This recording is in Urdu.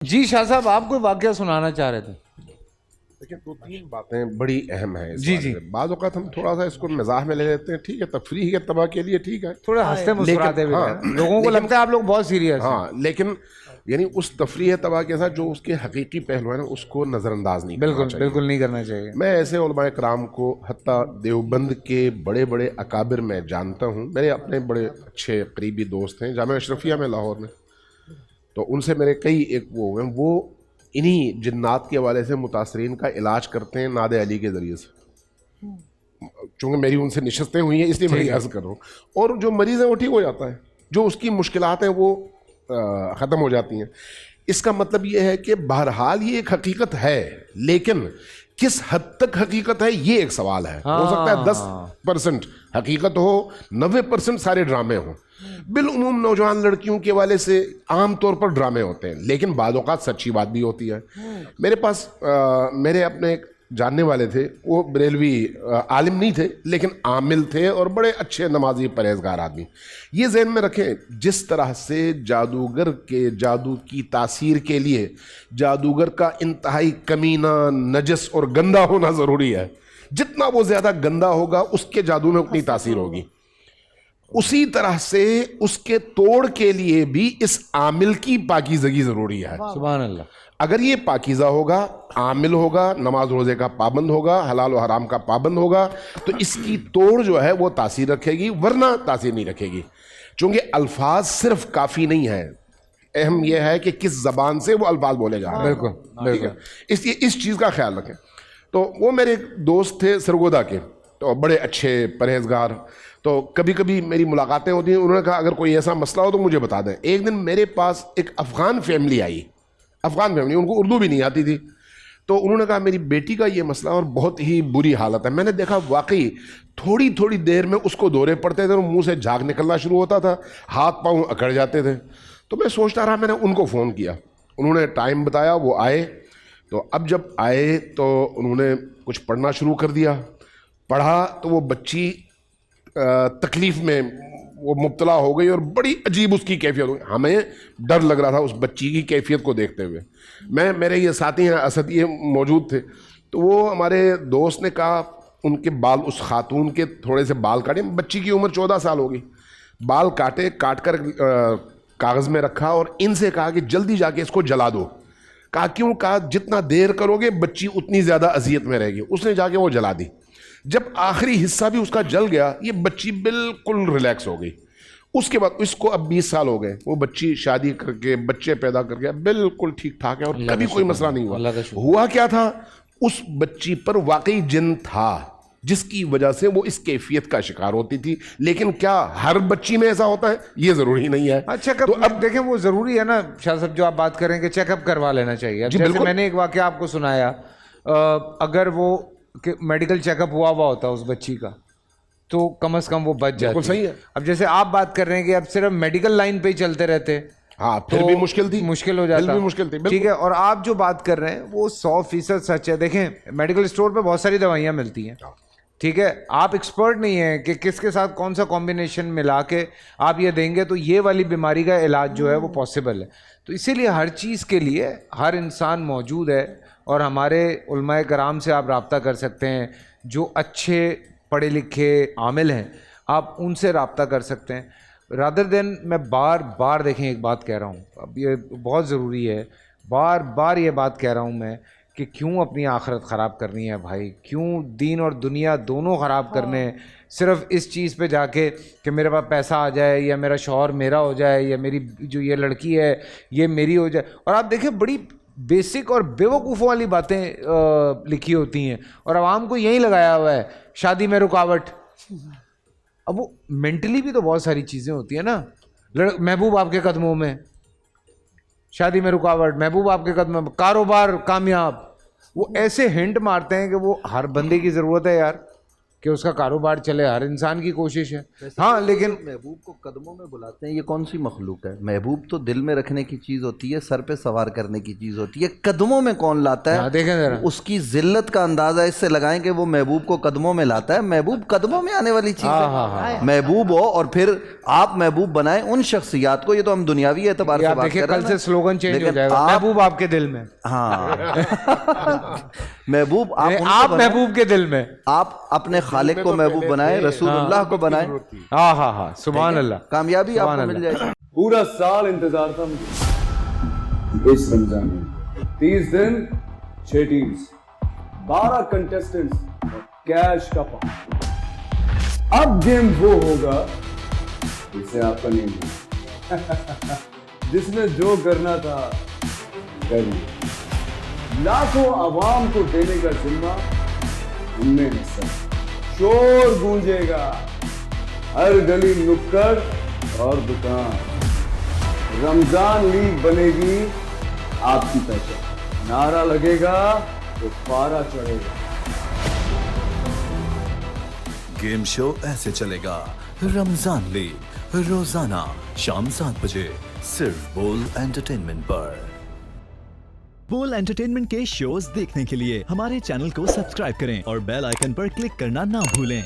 جی شاہ صاحب آپ کوئی واقعہ سنانا چاہ رہے تھے؟ دیکھیں دو تین باتیں بڑی اہم ہیں اس جی بارے جی میں. بعض اوقات ہم تھوڑا سا اس کو مزاح میں لے لیتے ہیں, ٹھیک ہے تفریح کے تباہ کے لیے ٹھیک ہے, تھوڑے ہنستے مسکراتے بھی رہے نا. لوگوں کو لگتا ہے آپ لوگ بہت سیریس ہیں. ہاں لیکن یعنی اس تفریح تباہ کے ساتھ جو اس کے حقیقی پہلو ہے نا اس کو نظر انداز نہیں کرنا بالکل چاہیے. بالکل نہیں کرنا چاہیے. میں ایسے علماء کرام کو حتیٰ دیوبند کے بڑے بڑے اکابر میں جانتا ہوں. میرے اپنے بڑے اچھے قریبی دوست ہیں جامعہ اشرفیہ میں لاہور میں, تو ان سے میرے کئی ایک وہ ہیں, وہ انہی جنات کے حوالے سے متاثرین کا علاج کرتے ہیں ناد علی کے ذریعے سے. چونکہ میری ان سے نشستیں ہوئی ہیں اس لیے میں عرض کر رہا ہوں. اور جو مریض ہے وہ ٹھیک ہو جاتا ہے, جو اس کی مشکلات ہیں وہ ختم ہو جاتی ہیں. اس کا مطلب یہ ہے کہ بہرحال یہ ایک حقیقت ہے, لیکن کس حد تک حقیقت ہے یہ ایک سوال ہے. ہو سکتا ہے 10% حقیقت ہو, 90% سارے ڈرامے ہوں. بالعموم نوجوان لڑکیوں کے حوالے سے عام طور پر ڈرامے ہوتے ہیں, لیکن بعض اوقات سچی بات بھی ہوتی ہے. میرے پاس میرے اپنے ایک جاننے والے تھے, وہ بریلوی عالم نہیں تھے لیکن عامل تھے اور بڑے اچھے نمازی پرہیزگار آدمی. یہ ذہن میں رکھیں جس طرح سے جادوگر کے جادو کی تاثیر کے لیے جادوگر کا انتہائی کمینہ, نجس اور گندا ہونا ضروری ہے, جتنا وہ زیادہ گندا ہوگا اس کے جادو میں اتنی تاثیر ہوگی, اسی طرح سے اس کے توڑ کے لیے بھی اس عامل کی پاکیزگی ضروری ہے. سبحان اللہ. اگر یہ پاکیزہ ہوگا, عامل ہوگا, نماز روزے کا پابند ہوگا, حلال و حرام کا پابند ہوگا, تو اس کی توڑ جو ہے وہ تاثیر رکھے گی, ورنہ تاثیر نہیں رکھے گی. چونکہ الفاظ صرف کافی نہیں ہے, اہم یہ ہے کہ کس زبان سے وہ الفاظ بولے جا رہے ہیں. بالکل ٹھیک ہے, اس لیے اس چیز کا خیال رکھیں. تو وہ میرے دوست تھے سرگودا کے, تو بڑے اچھے پرہیزگار, تو کبھی کبھی میری ملاقاتیں ہوتی ہیں. انہوں نے کہا اگر کوئی ایسا مسئلہ ہو تو مجھے بتا دیں. ایک دن میرے پاس ایک افغان فیملی آئی, افغان فیملی, ان کو اردو بھی نہیں آتی تھی. تو انہوں نے کہا میری بیٹی کا یہ مسئلہ اور بہت ہی بری حالت ہے. میں نے دیکھا واقعی تھوڑی تھوڑی دیر میں اس کو دورے پڑتے تھے اور منہ سے جھاگ نکلنا شروع ہوتا تھا, ہاتھ پاؤں اکڑ جاتے تھے. تو میں سوچتا رہا, میں نے ان کو فون کیا, انہوں نے ٹائم بتایا, وہ آئے. تو اب جب آئے تو انہوں نے کچھ پڑھنا شروع کر دیا. پڑھا تو وہ بچی تکلیف میں وہ مبتلا ہو گئی اور بڑی عجیب اس کی کیفیت ہو گئی. ہمیں ڈر لگ رہا تھا اس بچی کی کیفیت کو دیکھتے ہوئے. میرے یہ ساتھی ہیں اسد, یہ موجود تھے. تو وہ ہمارے دوست نے کہا ان کے بال, اس خاتون کے تھوڑے سے بال کاٹے. بچی کی عمر 14 سال ہوگی. بال کاٹے, کاٹ کر کاغذ میں رکھا اور ان سے کہا کہ جلدی جا کے اس کو جلا دو. کہا کیوں؟ کہا جتنا دیر کرو گے بچی اتنی زیادہ اذیت میں رہے گی. اس نے جا کے وہ جلا دی. جب آخری حصہ بھی اس کا جل گیا, یہ بچی بالکل ریلیکس ہو گئی. اس کے بعد اس کو اب 20 سال ہو گئے, وہ بچی شادی کر کے بچے پیدا کر کے بالکل ٹھیک ٹھاک ہے اور کبھی کوئی مسئلہ نہیں ہوا. ہوا کیا تھا, اس بچی پر واقعی جن تھا جس کی وجہ سے وہ اس کیفیت کا شکار ہوتی تھی. لیکن کیا ہر بچی میں ایسا ہوتا ہے؟ یہ ضروری نہیں ہے. چیک اپ, اب دیکھیں وہ ضروری ہے نا شاہ صاحب جو آپ بات کر رہے ہیں کہ چیک اپ کروا لینا چاہیے. جیسے میں نے ایک واقعہ آپ کو سنایا, اگر وہ میڈیکل چیک اپ ہوا ہوتا اس بچی کا تو کم از کم وہ بچ جاتی. بالکل صحیح ہے. اب جیسے آپ بات کر رہے ہیں کہ اب صرف میڈیکل لائن پہ ہی چلتے رہتے, ہاں پھر بھی مشکل تھی, مشکل ہو جاتا, بھی مشکل تھی. ٹھیک ہے. اور آپ جو بات کر رہے ہیں وہ 100% سچ ہے. دیکھیں میڈیکل اسٹور پہ بہت ساری دوائیاں ملتی ہیں, ٹھیک ہے. آپ ایکسپرٹ نہیں ہیں کہ کس کے ساتھ کون سا کمبینیشن ملا کے آپ یہ دیں گے تو یہ والی بیماری کا علاج جو ہے وہ پاسبل ہے. تو اسی لیے ہر چیز کے لیے ہر انسان موجود ہے, اور ہمارے علماء کرام سے آپ رابطہ کر سکتے ہیں جو اچھے پڑھے لکھے عامل ہیں, آپ ان سے رابطہ کر سکتے ہیں. رادر دین میں بار بار دیکھیں ایک بات کہہ رہا ہوں, اب یہ بہت ضروری ہے, بار بار یہ بات کہہ رہا ہوں میں کہ کیوں اپنی آخرت خراب کرنی ہے بھائی, کیوں دین اور دنیا دونوں خراب کرنے ہیں صرف اس چیز پہ جا کے کہ میرے پاس پیسہ آ جائے یا میرا شوہر میرا ہو جائے یا میری جو یہ لڑکی ہے یہ میری ہو جائے. اور آپ دیکھیں بڑی بیسک اور بیوقوفوں والی باتیں لکھی ہوتی ہیں اور عوام کو یہی لگایا ہوا ہے شادی میں رکاوٹ. اب وہ مینٹلی بھی تو بہت ساری چیزیں ہوتی ہیں نا. محبوب آپ کے قدموں میں, شادی میں رکاوٹ, محبوب آپ کے قدموں میں, کاروبار کامیاب. وہ ایسے ہنٹ مارتے ہیں کہ وہ ہر بندے کی ضرورت ہے یار. کہ اس کا کاروبار چلے, ہر انسان کی کوشش ہے. ہاں لیکن محبوب کو قدموں میں بلاتے ہیں, یہ کون سی مخلوق ہے؟ محبوب تو دل میں رکھنے کی چیز ہوتی ہے, سر پہ سوار کرنے کی چیز ہوتی ہے. قدموں میں کون لاتا ہے؟ دیکھیں ذرا, اس کی ذلت کا اندازہ اس سے لگائیں کہ وہ محبوب کو قدموں میں لاتا ہے. محبوب قدموں میں آنے والی چیز ہے. محبوب ہو اور پھر آپ محبوب بنائیں ان شخصیات کو. یہ تو ہم دنیاوی اعتبار سے بات کر رہے ہیں. کل سے سلوگن چینج ہو جائے گا, محبوب آپ کے دل میں. ہاں محبوب آپ محبوب کے دل میں, آپ اپنے خالق کو محبوب بنائیں, رسول اللہ کو بنائیں. ہاں ہاں ہاں, سبحان اللہ. کامیابی آپ کو مل جائے گی. پورا سال انتظار تھا مجھے اس رمضان میں. 30 دن 6 ٹیمز, 12 کنٹیسٹنٹس, کیش کا پاؤں. اب گیم وہ ہوگا جسے آپ کا نہیں ہوگا, جس نے جو کرنا تھا کر لیا. لاکھوں عوام کو دینے کا ذمہ ہم نے حصہ. شور گونجے گا ہر گلی نکڑ اور دکان. رمضان لیگ بنے گی آپ کی پہچان. نعرہ لگے گا تو پارا چڑھے گا. گیم شو ایسے چلے گا. رمضان لیگ روزانہ شام 7 بجے صرف بول انٹرٹینمنٹ پر. بول انٹرٹینمنٹ کے شوز دیکھنے کے لیے ہمارے چینل کو سبسکرائب کریں اور بیل آئیکن پر کلک کرنا نہ بھولیں.